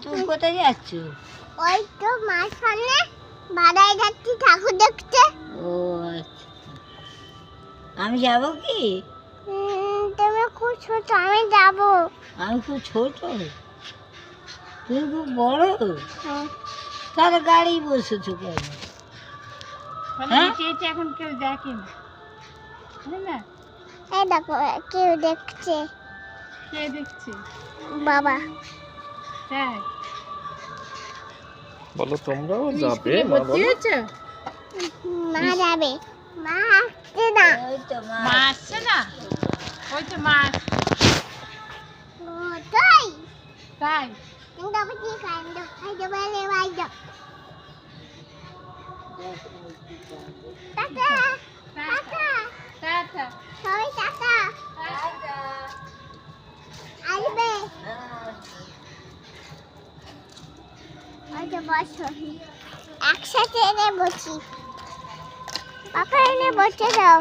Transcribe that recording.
তুমি কোথায় যাচ্ছ? ওই তো মার সামনে বাড়াই যাচ্ছি ঠাকুর দেখতে। ও আচ্ছা, আমি যাব কি? তুমি খুব ছোট, আমি যাবো। আমি খুব ছোট, তুমি খুব বড়। হ্যাঁ। তাহলে গাড়ি বসেছো কেন? হ্যাঁ? এখন কেউ দেখে না, না? এই দেখো কেউ দেখছে, কে দেখছে? বাবা। তাই বলো তোমরাও তুমি যাবে স্কুলে মা ভর্তি বলো হয়েছো? মা যাবে, মা আসছে না। ওই তো মা। মা আসছে না? ওই তো মা আসছে। ও তাই তাই তবে কি কাণ্ড, খাইতে পারলে বাইরে টাটা টাটা টাটা। সবাই টাটা আসবে। আচ্ছা বসো, একসাথে এনে বসি, পাপা এনে বসে দাও।